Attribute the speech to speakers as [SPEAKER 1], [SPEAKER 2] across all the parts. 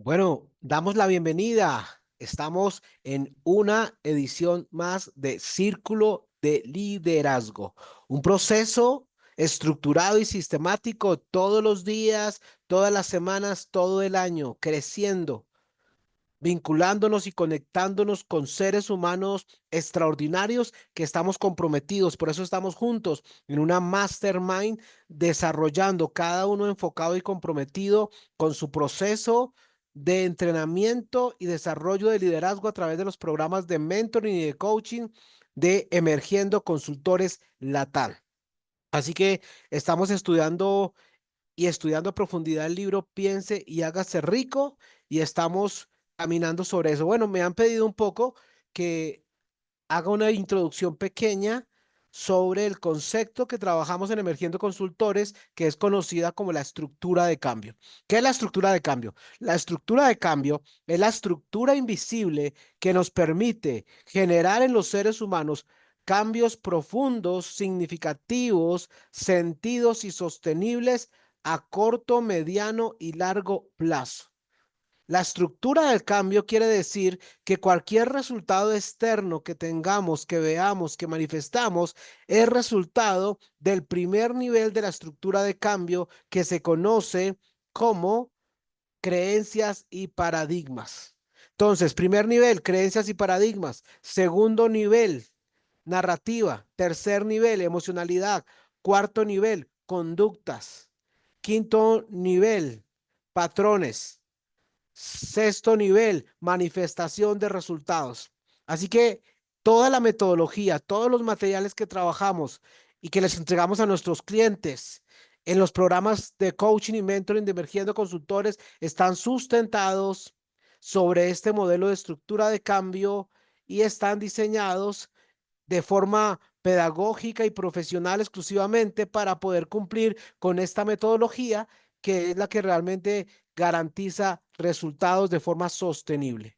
[SPEAKER 1] Bueno, damos la bienvenida. Estamos en una edición más de Círculo de Liderazgo, un proceso estructurado y sistemático todos los días, todas las semanas, todo el año, creciendo, vinculándonos y conectándonos con seres humanos extraordinarios que estamos comprometidos. Por eso estamos juntos en una mastermind, desarrollando cada uno enfocado y comprometido con su proceso de entrenamiento y desarrollo de liderazgo a través de los programas de mentoring y de coaching de Emergiendo Consultores Latam. Así que estamos estudiando a profundidad el libro Piense y hágase rico, y estamos caminando sobre eso. Bueno, me han pedido un poco que haga una introducción pequeña sobre el concepto que trabajamos en Emergiendo Consultores, que es conocida como la estructura de cambio. ¿Qué es la estructura de cambio? La estructura de cambio es la estructura invisible que nos permite generar en los seres humanos cambios profundos, significativos, sentidos y sostenibles a corto, mediano y largo plazo. La estructura del cambio quiere decir que cualquier resultado externo que tengamos, que veamos, que manifestamos, es resultado del primer nivel de la estructura de cambio, que se conoce como creencias y paradigmas. Entonces, primer nivel, creencias y paradigmas. Segundo nivel, narrativa. Tercer nivel, emocionalidad. Cuarto nivel, conductas. Quinto nivel, patrones. Sexto nivel, manifestación de resultados. Así que toda la metodología, todos los materiales que trabajamos y que les entregamos a nuestros clientes en los programas de coaching y mentoring de Emergiendo Consultores están sustentados sobre este modelo de estructura de cambio y están diseñados de forma pedagógica y profesional exclusivamente para poder cumplir con esta metodología, que es la que realmente garantiza resultados de forma sostenible.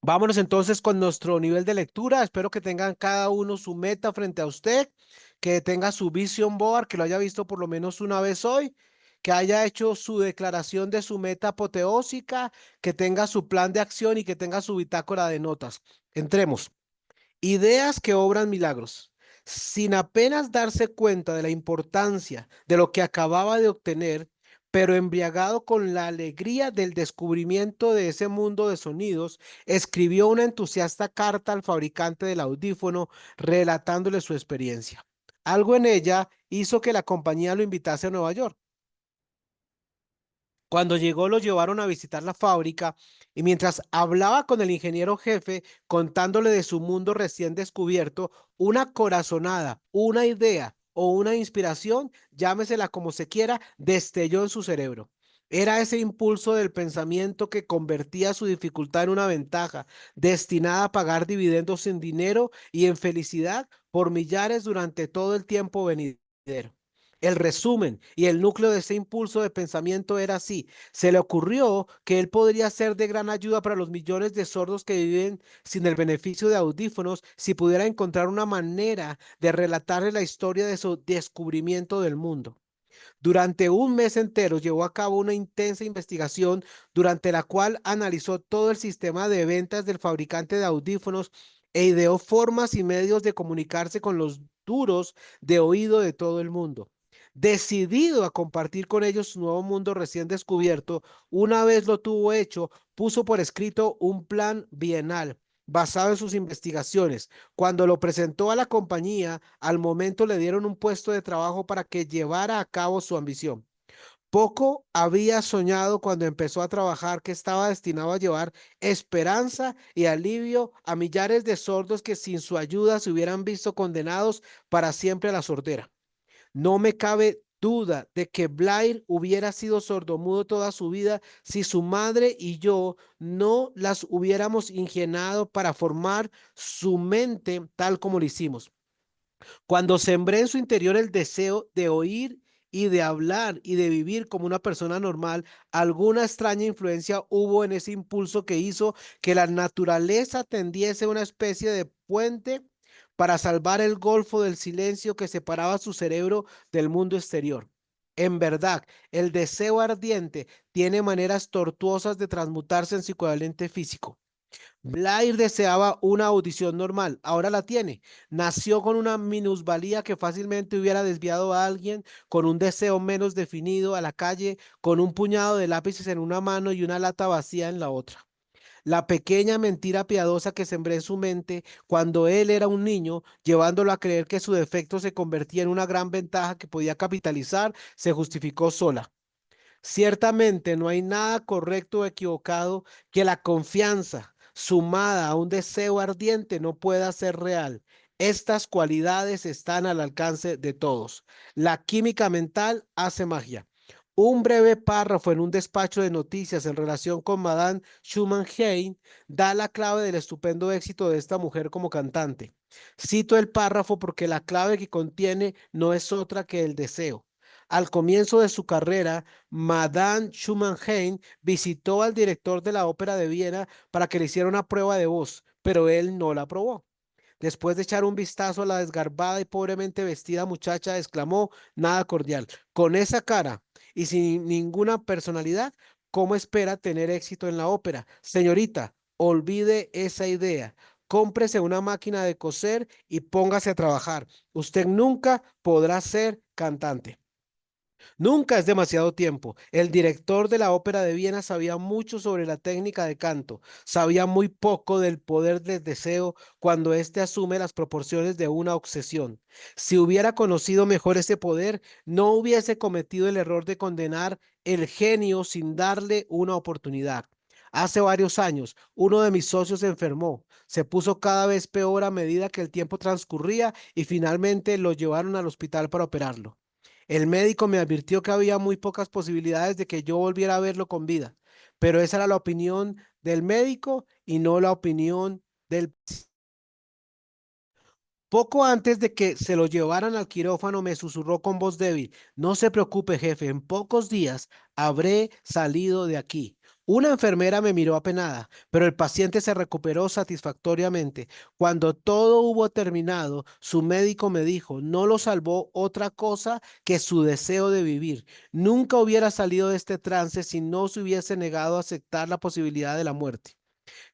[SPEAKER 1] Vámonos entonces con nuestro nivel de lectura. Espero que tengan cada uno su meta frente a usted, que tenga su vision board, que lo haya visto por lo menos una vez hoy, que haya hecho su declaración de su meta apoteósica, que tenga su plan de acción y que tenga su bitácora de notas. Entremos. Ideas que obran milagros. Sin apenas darse cuenta de la importancia de lo que acababa de obtener, pero embriagado con la alegría del descubrimiento de ese mundo de sonidos, escribió una entusiasta carta al fabricante del audífono relatándole su experiencia. Algo en ella hizo que la compañía lo invitase a Nueva York. Cuando llegó, lo llevaron a visitar la fábrica, y mientras hablaba con el ingeniero jefe, contándole de su mundo recién descubierto, una corazonada, una idea o una inspiración, llámesela como se quiera, destelló en su cerebro. Era ese impulso del pensamiento que convertía su dificultad en una ventaja, destinada a pagar dividendos en dinero y en felicidad por millares durante todo el tiempo venidero. El resumen y el núcleo de ese impulso de pensamiento era así: se le ocurrió que él podría ser de gran ayuda para los millones de sordos que viven sin el beneficio de audífonos, si pudiera encontrar una manera de relatarle la historia de su descubrimiento del mundo. Durante un mes entero llevó a cabo una intensa investigación, durante la cual analizó todo el sistema de ventas del fabricante de audífonos e ideó formas y medios de comunicarse con los duros de oído de todo el mundo. Decidido a compartir con ellos su nuevo mundo recién descubierto, una vez lo tuvo hecho, puso por escrito un plan bienal basado en sus investigaciones. Cuando lo presentó a la compañía, al momento le dieron un puesto de trabajo para que llevara a cabo su ambición. Poco había soñado cuando empezó a trabajar que estaba destinado a llevar esperanza y alivio a millares de sordos que sin su ayuda se hubieran visto condenados para siempre a la sordera. No me cabe duda de que Blair hubiera sido sordomudo toda su vida si su madre y yo no las hubiéramos ingeniado para formar su mente tal como lo hicimos. Cuando sembré en su interior el deseo de oír y de hablar y de vivir como una persona normal, alguna extraña influencia hubo en ese impulso que hizo que la naturaleza tendiese una especie de puente para salvar el golfo del silencio que separaba su cerebro del mundo exterior. En verdad, el deseo ardiente tiene maneras tortuosas de transmutarse en su equivalente físico. Blair deseaba una audición normal, ahora la tiene. Nació con una minusvalía que fácilmente hubiera desviado a alguien con un deseo menos definido a la calle, con un puñado de lápices en una mano y una lata vacía en la otra. La pequeña mentira piadosa que sembré en su mente cuando él era un niño, llevándolo a creer que su defecto se convertía en una gran ventaja que podía capitalizar, se justificó sola. Ciertamente no hay nada correcto o equivocado que la confianza sumada a un deseo ardiente no pueda ser real. Estas cualidades están al alcance de todos. La química mental hace magia. Un breve párrafo en un despacho de noticias en relación con Madame Schumann-Heine da la clave del estupendo éxito de esta mujer como cantante. Cito el párrafo porque la clave que contiene no es otra que el deseo. Al comienzo de su carrera, Madame Schumann-Heine visitó al director de la Ópera de Viena para que le hiciera una prueba de voz, pero él no la aprobó. Después de echar un vistazo a la desgarbada y pobremente vestida muchacha, exclamó, nada cordial, con esa cara y sin ninguna personalidad, ¿cómo espera tener éxito en la ópera? Señorita, olvide esa idea. Cómprese una máquina de coser y póngase a trabajar. Usted nunca podrá ser cantante. Nunca es demasiado tiempo. El director de la Ópera de Viena sabía mucho sobre la técnica de canto, sabía muy poco del poder del deseo cuando éste asume las proporciones de una obsesión. Si hubiera conocido mejor ese poder, no hubiese cometido el error de condenar el genio sin darle una oportunidad. Hace varios años, uno de mis socios se enfermó, se puso cada vez peor a medida que el tiempo transcurría y finalmente lo llevaron al hospital para operarlo. El médico me advirtió que había muy pocas posibilidades de que yo volviera a verlo con vida, pero esa era la opinión del médico y no la opinión del... Poco antes de que se lo llevaran al quirófano, me susurró con voz débil, no se preocupe, jefe, en pocos días habré salido de aquí. Una enfermera me miró apenada, pero el paciente se recuperó satisfactoriamente. Cuando todo hubo terminado, su médico me dijo, no lo salvó otra cosa que su deseo de vivir. Nunca hubiera salido de este trance si no se hubiese negado a aceptar la posibilidad de la muerte.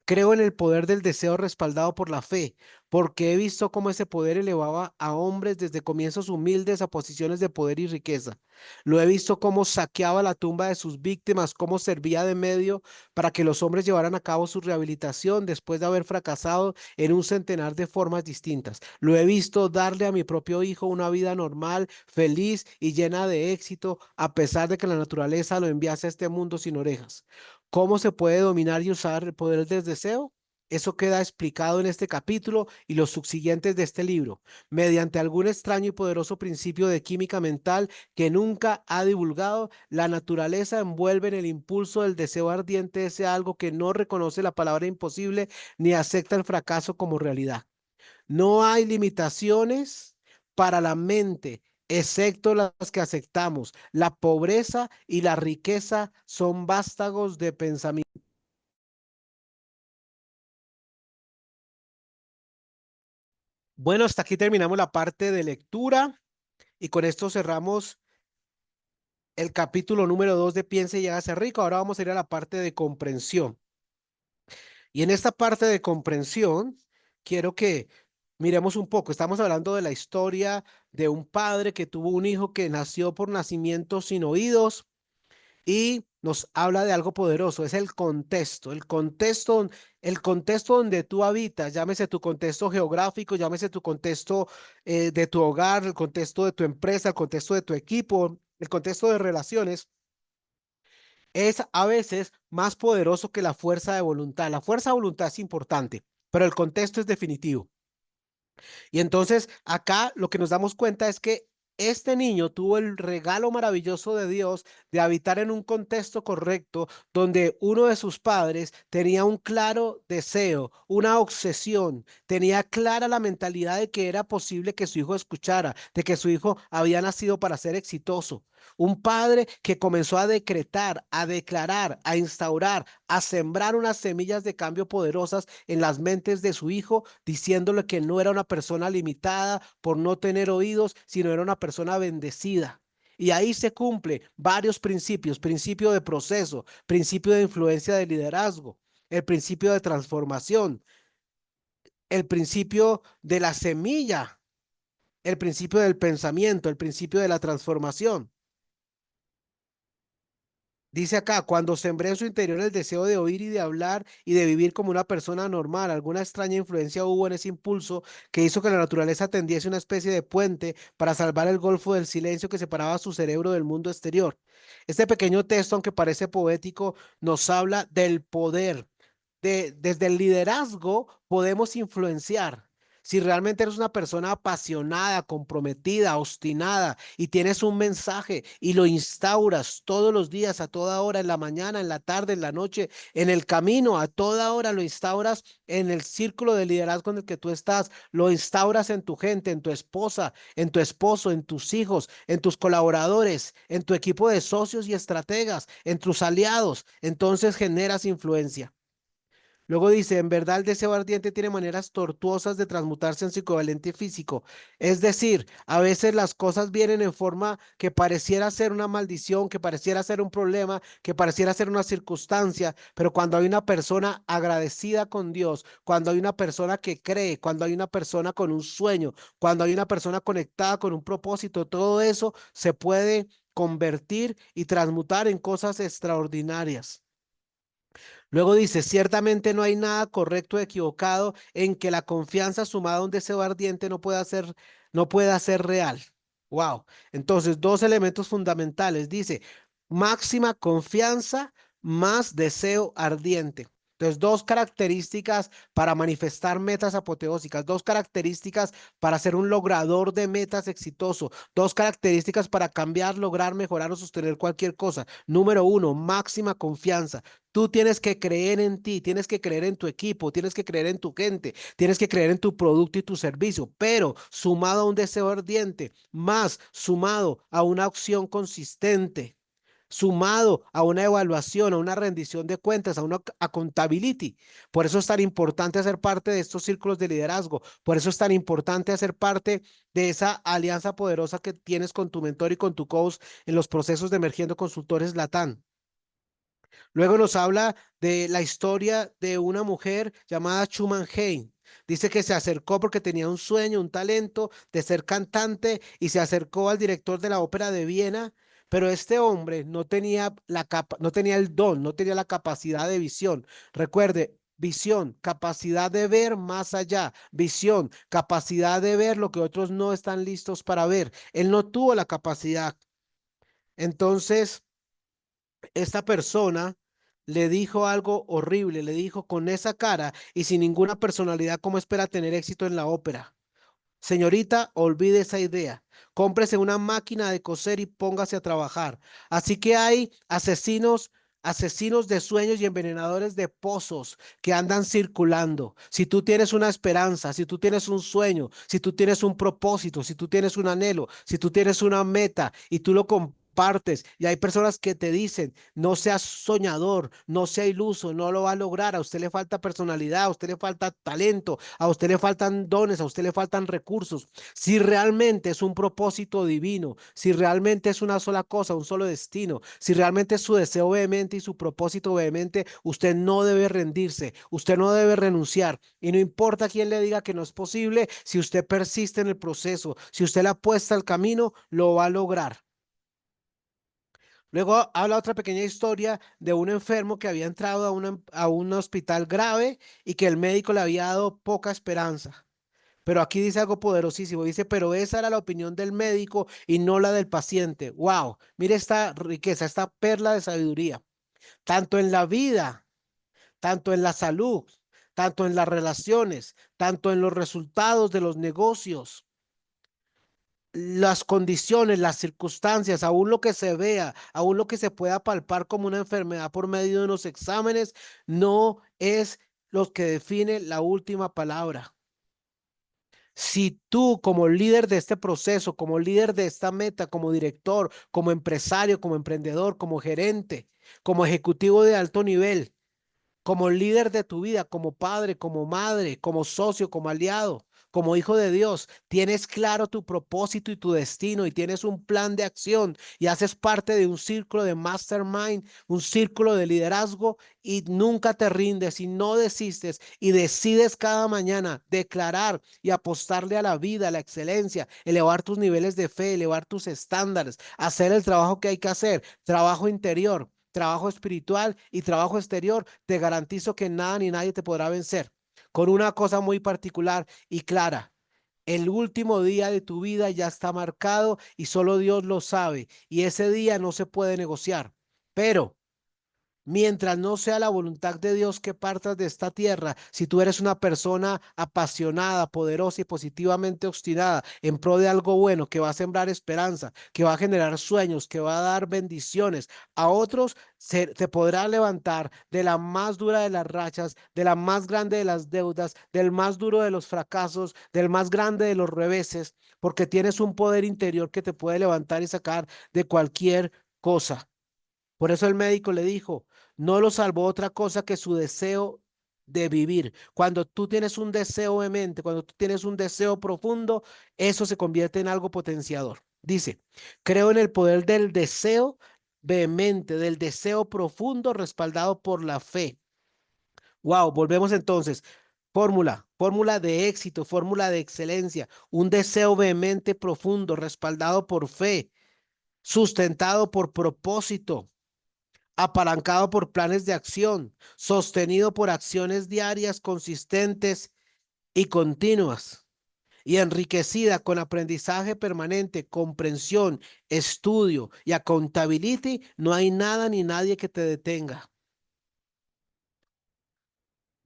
[SPEAKER 1] Creo en el poder del deseo respaldado por la fe, porque he visto cómo ese poder elevaba a hombres desde comienzos humildes a posiciones de poder y riqueza. Lo he visto cómo saqueaba la tumba de sus víctimas, cómo servía de medio para que los hombres llevaran a cabo su rehabilitación después de haber fracasado en un centenar de formas distintas. Lo he visto darle a mi propio hijo una vida normal, feliz y llena de éxito, a pesar de que la naturaleza lo enviase a este mundo sin orejas. ¿Cómo se puede dominar y usar el poder del deseo? Eso queda explicado en este capítulo y los subsiguientes de este libro, mediante algún extraño y poderoso principio de química mental que nunca ha divulgado, la naturaleza envuelve en el impulso del deseo ardiente ese algo que no reconoce la palabra imposible ni acepta el fracaso como realidad. No hay limitaciones para la mente, excepto las que aceptamos. La pobreza y la riqueza son vástagos de pensamiento. Bueno, hasta aquí terminamos la parte de lectura y con esto cerramos el capítulo número 2 de Piense y hágase rico. Ahora vamos a ir a la parte de comprensión. Y en esta parte de comprensión, quiero que miremos un poco. Estamos hablando de la historia de un padre que tuvo un hijo que nació por nacimiento sin oídos y nos habla de algo poderoso, es el contexto donde tú habitas, llámese tu contexto geográfico, llámese tu contexto de tu hogar, el contexto de tu empresa, el contexto de tu equipo, el contexto de relaciones, es a veces más poderoso que la fuerza de voluntad. La fuerza de voluntad es importante, pero el contexto es definitivo. Y entonces acá lo que nos damos cuenta es que este niño tuvo el regalo maravilloso de Dios de habitar en un contexto correcto donde uno de sus padres tenía un claro deseo, una obsesión, tenía clara la mentalidad de que era posible que su hijo escuchara, de que su hijo había nacido para ser exitoso. Un padre que comenzó a decretar, a declarar, a instaurar, a sembrar unas semillas de cambio poderosas en las mentes de su hijo, diciéndole que no era una persona limitada por no tener oídos, sino era una persona bendecida. Y ahí se cumple varios principios: principio de proceso, principio de influencia de liderazgo, el principio de transformación, el principio de la semilla, el principio del pensamiento, el principio de la transformación. Dice acá: cuando sembré en su interior el deseo de oír y de hablar y de vivir como una persona normal, alguna extraña influencia hubo en ese impulso que hizo que la naturaleza tendiese una especie de puente para salvar el golfo del silencio que separaba su cerebro del mundo exterior. Este pequeño texto, aunque parece poético, nos habla del poder. Desde el liderazgo podemos influenciar. Si realmente eres una persona apasionada, comprometida, obstinada y tienes un mensaje y lo instauras todos los días, a toda hora, en la mañana, en la tarde, en la noche, en el camino, a toda hora lo instauras en el círculo de liderazgo en el que tú estás, lo instauras en tu gente, en tu esposa, en tu esposo, en tus hijos, en tus colaboradores, en tu equipo de socios y estrategas, en tus aliados, entonces generas influencia. Luego dice: en verdad el deseo ardiente tiene maneras tortuosas de transmutarse en su equivalente físico. Es decir, a veces las cosas vienen en forma que pareciera ser una maldición, que pareciera ser un problema, que pareciera ser una circunstancia, pero cuando hay una persona agradecida con Dios, cuando hay una persona que cree, cuando hay una persona con un sueño, cuando hay una persona conectada con un propósito, todo eso se puede convertir y transmutar en cosas extraordinarias. Luego dice: ciertamente no hay nada correcto o equivocado en que la confianza sumada a un deseo ardiente no pueda ser real. Wow. Entonces, dos elementos fundamentales. Dice: máxima confianza más deseo ardiente. Entonces, dos características para manifestar metas apoteósicas, dos características para ser un logrador de metas exitoso, dos características para cambiar, lograr, mejorar o sostener cualquier cosa. Número uno, máxima confianza. Tú tienes que creer en ti, tienes que creer en tu equipo, tienes que creer en tu gente, tienes que creer en tu producto y tu servicio, pero sumado a un deseo ardiente, más sumado a una acción consistente, sumado a una evaluación, a una rendición de cuentas, a una accountability. Por eso es tan importante hacer parte de estos círculos de liderazgo, por eso es tan importante hacer parte de esa alianza poderosa que tienes con tu mentor y con tu coach en los procesos de Emergiendo Consultores Latam. Luego nos habla de la historia de una mujer llamada Chuman Hain. Dice que se acercó porque tenía un sueño, un talento de ser cantante, y se acercó al director de la ópera de Viena, pero este hombre no tenía no tenía el don, no tenía la capacidad de visión. Recuerde: visión, capacidad de ver más allá, visión, capacidad de ver lo que otros no están listos para ver. Él no tuvo la capacidad. Entonces, esta persona le dijo algo horrible, le dijo: con esa cara y sin ninguna personalidad, ¿cómo espera tener éxito en la ópera? Señorita, olvide esa idea. Cómprese una máquina de coser y póngase a trabajar. Así que hay asesinos de sueños y envenenadores de pozos que andan circulando. Si tú tienes una esperanza, si tú tienes un sueño, si tú tienes un propósito, si tú tienes un anhelo, si tú tienes una meta y tú lo compartes, y hay personas que te dicen: no seas soñador, no sea iluso, no lo va a lograr, a usted le falta personalidad, a usted le falta talento, a usted le faltan dones, a usted le faltan recursos. Si realmente es un propósito divino, si realmente es una sola cosa, un solo destino, si realmente es su deseo vehemente y su propósito vehemente, usted no debe rendirse, usted no debe renunciar. Y no importa quién le diga que no es posible, si usted persiste en el proceso, si usted le apuesta al camino, lo va a lograr. Luego habla otra pequeña historia de un enfermo que había entrado a un hospital grave y que el médico le había dado poca esperanza. Pero aquí dice algo poderosísimo. Dice: pero esa era la opinión del médico y no la del paciente. Wow, mire esta riqueza, esta perla de sabiduría. Tanto en la vida, tanto en la salud, tanto en las relaciones, tanto en los resultados de los negocios, las condiciones, las circunstancias, aún lo que se vea, aún lo que se pueda palpar como una enfermedad por medio de unos exámenes, no es lo que define la última palabra. Si tú, como líder de este proceso, como líder de esta meta, como director, como empresario, como emprendedor, como gerente, como ejecutivo de alto nivel, como líder de tu vida, como padre, como madre, como socio, como aliado, como hijo de Dios, tienes claro tu propósito y tu destino y tienes un plan de acción y haces parte de un círculo de mastermind, un círculo de liderazgo y nunca te rindes y no desistes y decides cada mañana declarar y apostarle a la vida, a la excelencia, elevar tus niveles de fe, elevar tus estándares, hacer el trabajo que hay que hacer, trabajo interior, trabajo espiritual y trabajo exterior, te garantizo que nada ni nadie te podrá vencer. Con una cosa muy particular y clara, el último día de tu vida ya está marcado y solo Dios lo sabe y ese día no se puede negociar. Pero mientras no sea la voluntad de Dios que partas de esta tierra, si tú eres una persona apasionada, poderosa y positivamente obstinada en pro de algo bueno, que va a sembrar esperanza, que va a generar sueños, que va a dar bendiciones a otros, te podrá levantar de la más dura de las rachas, de la más grande de las deudas, del más duro de los fracasos, del más grande de los reveses, porque tienes un poder interior que te puede levantar y sacar de cualquier cosa. Por eso el médico le dijo, no lo salvó otra cosa que su deseo de vivir. Cuando tú tienes un deseo vehemente, cuando tú tienes un deseo profundo, eso se convierte en algo potenciador. Dice, creo en el poder del deseo vehemente, del deseo profundo respaldado por la fe. Wow, volvemos entonces. Fórmula de éxito, fórmula de excelencia, un deseo vehemente profundo respaldado por fe, sustentado por propósito, apalancado por planes de acción, sostenido por acciones diarias consistentes y continuas, y enriquecida con aprendizaje permanente, comprensión, estudio y accountability, no hay nada ni nadie que te detenga.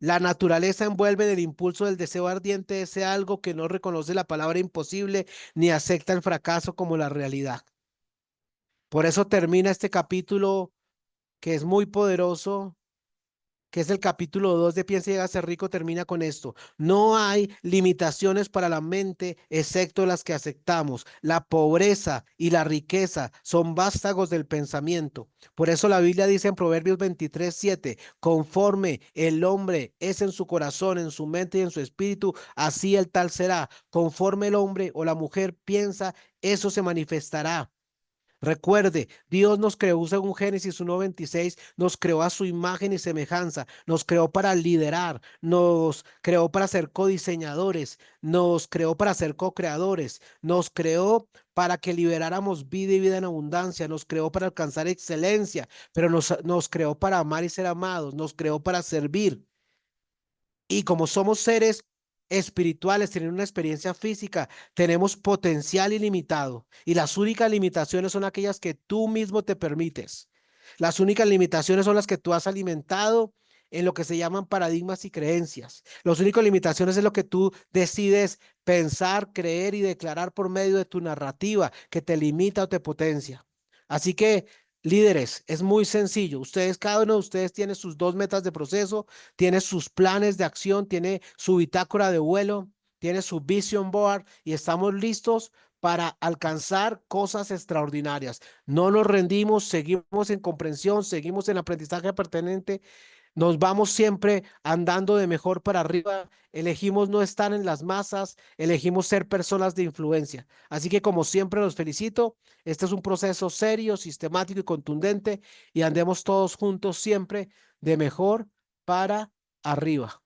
[SPEAKER 1] La naturaleza envuelve en el impulso del deseo ardiente ese algo que no reconoce la palabra imposible ni acepta el fracaso como la realidad. Por eso termina este capítulo que es muy poderoso, que es el capítulo 2 de Piensa y hágase rico, termina con esto. No hay limitaciones para la mente excepto las que aceptamos. La pobreza y la riqueza son vástagos del pensamiento. Por eso la Biblia dice en Proverbios 23:7, conforme el hombre es en su corazón, en su mente y en su espíritu, así el tal será. Conforme el hombre o la mujer piensa, eso se manifestará. Recuerde, Dios nos creó según Génesis 1:26, nos creó a su imagen y semejanza, nos creó para liderar, nos creó para ser codiseñadores, nos creó para ser co-creadores, nos creó para que liberáramos vida y vida en abundancia, nos creó para alcanzar excelencia, pero nos creó para amar y ser amados, nos creó para servir. Y como somos seres espirituales, teniendo una experiencia física, tenemos potencial ilimitado. Y las únicas limitaciones son aquellas que tú mismo te permites. Las únicas limitaciones son las que tú has alimentado en lo que se llaman paradigmas y creencias. Las únicas limitaciones es lo que tú decides pensar, creer y declarar por medio de tu narrativa que te limita o te potencia. Así que, líderes, es muy sencillo. Ustedes, cada uno de ustedes tiene sus dos metas de proceso, tiene sus planes de acción, tiene su bitácora de vuelo, tiene su vision board y estamos listos para alcanzar cosas extraordinarias. No nos rendimos, seguimos en comprensión, seguimos en aprendizaje pertinente, nos vamos siempre andando de mejor para arriba, elegimos no estar en las masas, elegimos ser personas de influencia. Así que como siempre los felicito, este es un proceso serio, sistemático y contundente y andemos todos juntos siempre de mejor para arriba.